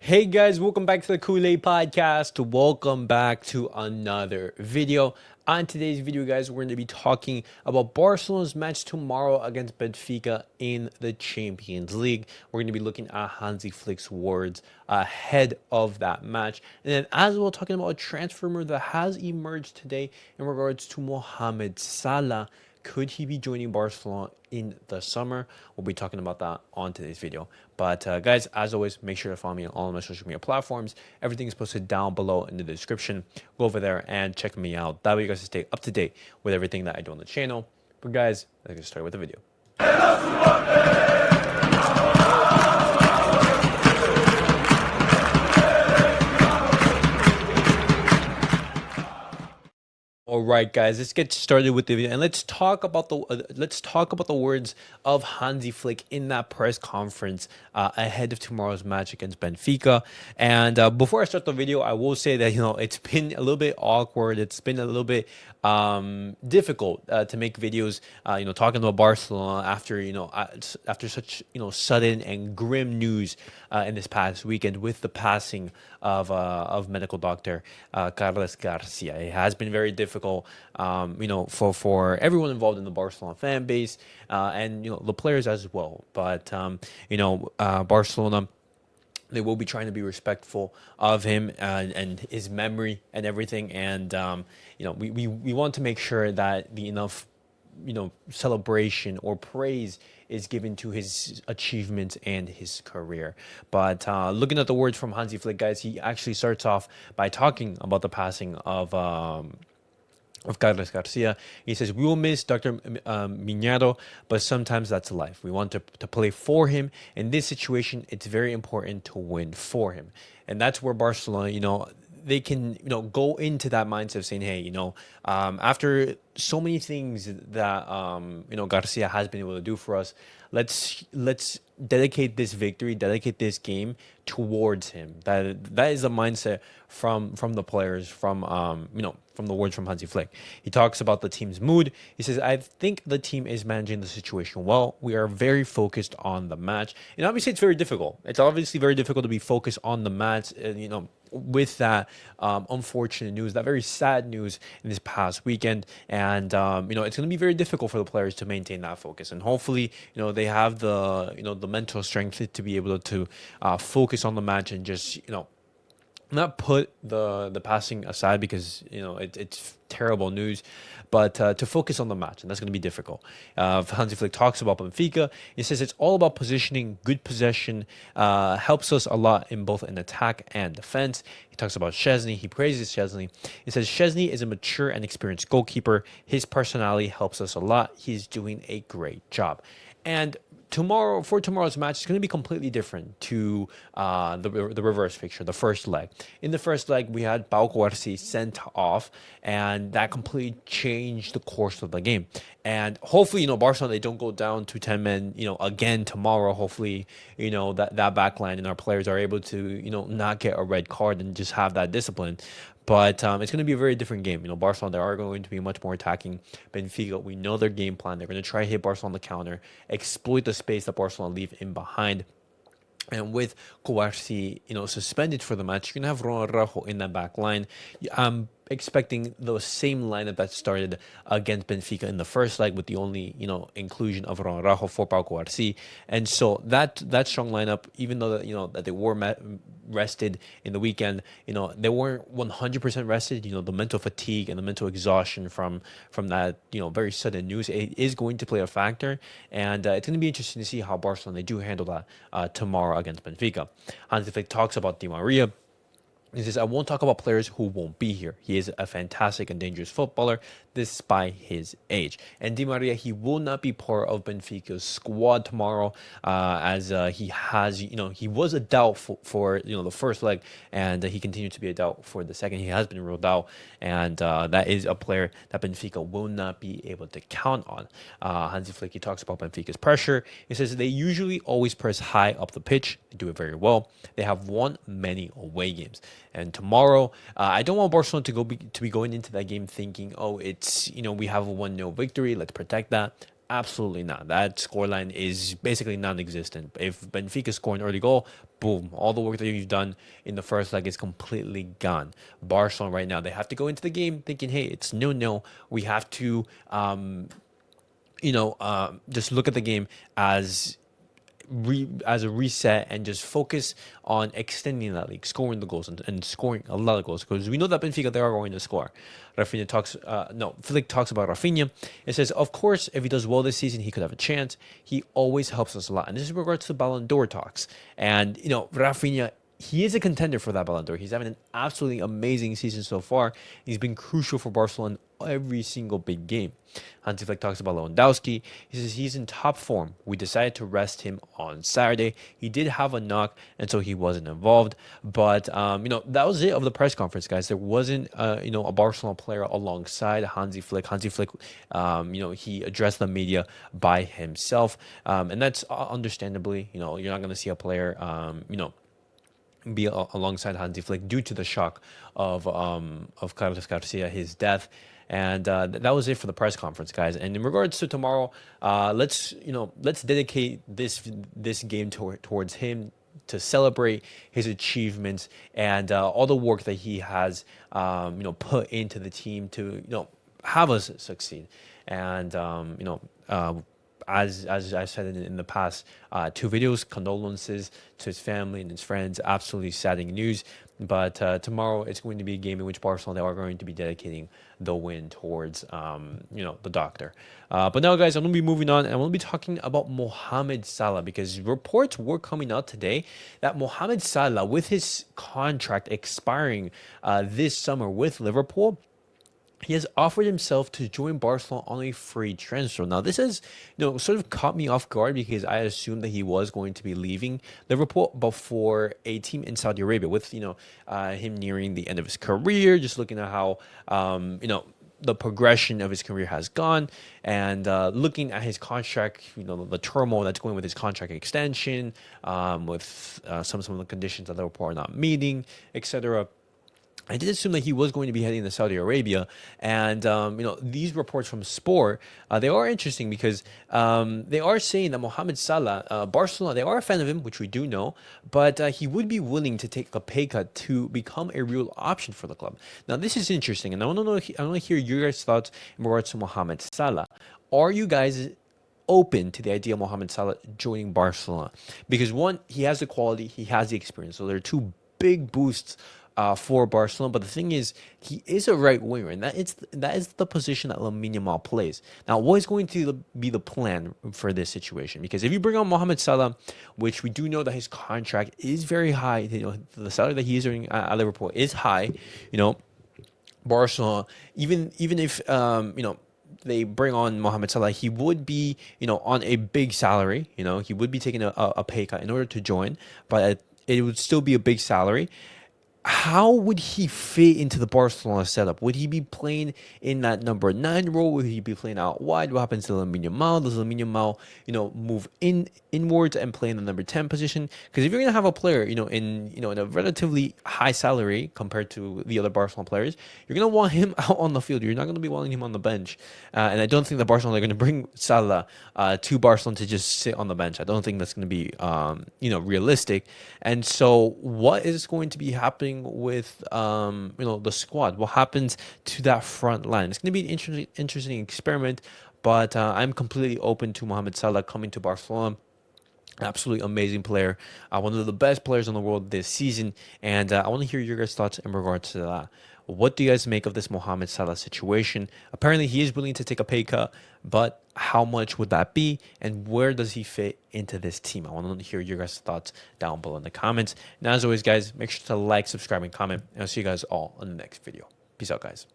Hey guys, welcome back to the CulePodcast. Welcome back to another video. On today's video, guys, we're going to be talking about Barcelona's match tomorrow against Benfica in the Champions League. We're going to be looking at Hansi Flick's words ahead of that match. And then as well, talking about a transfer rumor that has emerged today in regards to Mohamed Salah. Could he be joining Barcelona in the summer? We'll be talking about that on today's video. But guys, as always, make sure to follow me on all of my social media platforms. Everything is posted down below in the description. Go over there and check me out. That way you guys can stay up to date with everything that I do on the channel. But guys, let's get started with the video. All right, guys, let's get started with the video and let's talk about the words of Hansi Flick in that press conference ahead of tomorrow's match against Benfica. And before I start the video, I will say that it's been a little bit awkward. It's been a little bit difficult to make videos. Talking about Barcelona after such sudden and grim news in this past weekend with the passing of medical doctor Carlos Garcia. It has been very difficult, for everyone involved in the Barcelona fan base and the players as well. But Barcelona, they will be trying to be respectful of him and his memory and everything. And we want to make sure that the enough celebration or praise is given to his achievements and his career. But looking at the words from Hansi Flick, guys, he actually starts off by talking about the passing of Carlos Garcia. He says, "We will miss Doctor Miñarro, but sometimes that's life. We want to play for him. In this situation, it's very important to win for him." And that's where Barcelona, they can, go into that mindset of saying, hey, after so many things that, Garcia has been able to do for us, let's dedicate this victory, dedicate this game towards him. That is the mindset from the players, from the words from Hansi Flick. He talks about the team's mood. He says, "I think the team is managing the situation well. We are very focused on the match." And obviously, it's very difficult. It's obviously very difficult to be focused on the match, with that unfortunate news, that very sad news in this past weekend. And, it's going to be very difficult for the players to maintain that focus. And hopefully, they have the mental strength to be able to focus on the match and just, not put the passing aside because it's terrible news, but to focus on the match, and that's going to be difficult. Hansi Flick talks about Benfica. He says it's all about positioning. Good possession helps us a lot in both in attack and defense. He talks about Szczesny. He praises Szczesny. He says Szczesny is a mature and experienced goalkeeper. His personality helps us a lot. He's doing a great job. And tomorrow's match, it's going to be completely different to the reverse fixture, the first leg. In the first leg, we had Pau Cubarsí sent off, and that completely changed the course of the game. And hopefully, Barcelona, they don't go down to 10 men, again tomorrow. Hopefully, that back line and our players are able to, not get a red card and just have that discipline. But it's going to be a very different game. Barcelona, they are going to be much more attacking. Benfica, we know their game plan. They're going to try to hit Barcelona on the counter, exploit the space that Barcelona leave in behind. And with Cubarsí, suspended for the match, you're going to have Ronald Araujo in that back line. I'm expecting the same lineup that started against Benfica in the first leg with the only, inclusion of Ronald Araujo for Pau Cubarsí. And so that strong lineup, even though that they were rested in the weekend, they weren't 100% rested. The mental fatigue and the mental exhaustion from that, very sudden news, it is going to play a factor. And it's going to be interesting to see how Barcelona, they do handle that tomorrow against Benfica. Hansi Flick talks about Di Maria. He says, "I won't talk about players who won't be here. He is a fantastic and dangerous footballer despite his age." And Di Maria, he will not be part of Benfica's squad tomorrow, as he has, he was a doubt for the first leg, and he continued to be a doubt for the second. He has been ruled out, and that is a player that Benfica will not be able to count on. Hansi Flick, he talks about Benfica's pressure. He says they usually always press high up the pitch. They do it very well. They have won many away games. And tomorrow, I don't want Barcelona to be going into that game thinking, oh, it's we have a 1-0 victory, let's protect that. Absolutely not. That scoreline is basically non-existent. If Benfica score an early goal, boom, all the work that you've done in the first leg is completely gone. Barcelona right now, they have to go into the game thinking, hey, it's 0-0. We have to, just look at the game as a reset and just focus on extending that league, scoring the goals and scoring a lot of goals, because we know that Benfica, they are going to score. Flick talks about Rafinha. It says, of course, if he does well this season, he could have a chance. He always helps us a lot. And this is in regards to Ballon d'Or talks. And, Rafinha, he is a contender for that Ballon d'Or. He's having an absolutely amazing season so far. He's been crucial for Barcelona in every single big game. Hansi Flick talks about Lewandowski. He says he's in top form. We decided to rest him on Saturday. He did have a knock, and so he wasn't involved. But, that was it of the press conference, guys. There wasn't, a Barcelona player alongside Hansi Flick. Hansi Flick, he addressed the media by himself. And that's understandably, you're not going to see a player, be alongside Hansi Flick due to the shock of Carlos Garcia, his death. And that was it for the press conference, guys. And in regards to tomorrow, let's dedicate this game towards him, to celebrate his achievements and all the work that he has put into the team to have us succeed. And as I said in the past two videos, condolences to his family and his friends. Absolutely saddening news. But tomorrow it's going to be a game in which Barcelona, they are going to be dedicating the win towards the doctor. But now, guys, I'm going to be moving on, and I'm going to be talking about Mohamed Salah, because reports were coming out today that Mohamed Salah, with his contract expiring this summer with Liverpool, he has offered himself to join Barcelona on a free transfer. Now, this has, sort of caught me off guard, because I assumed that he was going to be leaving Liverpool before a team in Saudi Arabia, with, him nearing the end of his career, just looking at how, the progression of his career has gone, and looking at his contract, the turmoil that's going with his contract extension, with some of the conditions that Liverpool are not meeting, etc. I did assume that he was going to be heading to Saudi Arabia, and these reports from Sport, they are interesting, because they are saying that Mohamed Salah, Barcelona, they are a fan of him, which we do know, but he would be willing to take a pay cut to become a real option for the club. Now, this is interesting, and I want to hear your guys' thoughts in regards to Mohamed Salah. Are you guys open to the idea of Mohamed Salah joining Barcelona? Because one, he has the quality, he has the experience, so there are two big boosts for Barcelona. But the thing is, he is a right winger, and that is the position that Lamine Yamal plays. Now, what is going to be the plan for this situation? Because if you bring on Mohamed Salah, which we do know that his contract is very high, the salary that he is earning at Liverpool is high. Barcelona, even if they bring on Mohamed Salah, he would be on a big salary. He would be taking a pay cut in order to join, but it would still be a big salary. How would he fit into the Barcelona setup? Would he be playing in that number 9 role? Would he be playing out wide? What happens to Lamine Yamal? Does Lamine Yamal, move inwards and play in the number 10 position? Because if you're gonna have a player, in a relatively high salary compared to the other Barcelona players, you're gonna want him out on the field. You're not gonna be wanting him on the bench. And I don't think that Barcelona are gonna bring Salah to Barcelona to just sit on the bench. I don't think that's gonna be realistic. And so, what is going to be happening with the squad? What happens to that front line? It's going to be an interesting experiment, but I'm completely open to Mohamed Salah coming to Barcelona. Absolutely amazing player, one of the best players in the world this season, and I want to hear your guys' thoughts in regards to that. What do you guys make of this Mohamed Salah situation? Apparently, he is willing to take a pay cut, but how much would that be, and where does he fit into this team? I want to hear your guys' thoughts down below in the comments. And as always, guys, make sure to like, subscribe, and comment, and I'll see you guys all in the next video. Peace out, guys.